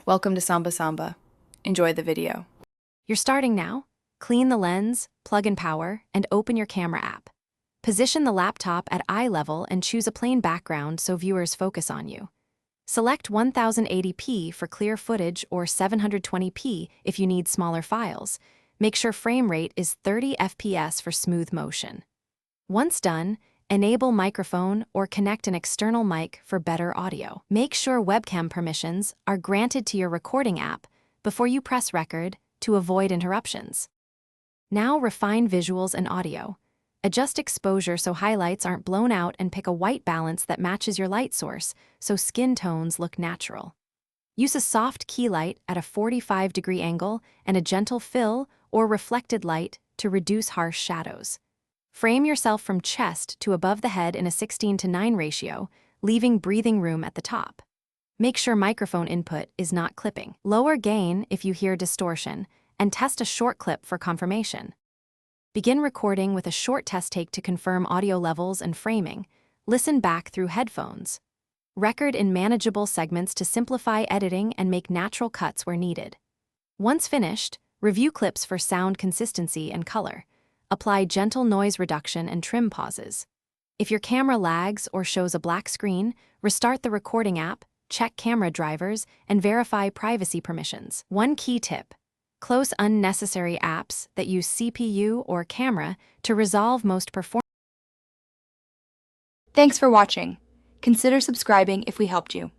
Welcome to Samba Samba. Enjoy the video. You're starting now. Clean the lens, plug in power, and open your camera app. Position the laptop at eye level and choose a plain background so viewers focus on you. Select 1080p for clear footage or 720p if you need smaller files. Make sure frame rate is 30 FPS for smooth motion. Once done, enable microphone or connect an external mic for better audio. Make sure webcam permissions are granted to your recording app before you press record to avoid interruptions. Now refine visuals and audio. Adjust exposure so highlights aren't blown out and pick a white balance that matches your light source so skin tones look natural. Use a soft key light at a 45-degree angle and a gentle fill or reflected light to reduce harsh shadows. Frame yourself from chest to above the head in a 16:9 ratio, leaving breathing room at the top. Make sure microphone input is not clipping. Lower gain if you hear distortion, and test a short clip for confirmation. Begin recording with a short test take to confirm audio levels and framing. Listen back through headphones. Record in manageable segments to simplify editing and make natural cuts where needed. Once finished, review clips for sound consistency and color. Apply gentle noise reduction and trim pauses. If your camera lags or shows a black screen, restart the recording app, check camera drivers, and verify privacy permissions. One key tip: close unnecessary apps that use CPU or camera to resolve most performance. Thanks for watching. Consider subscribing if we helped you.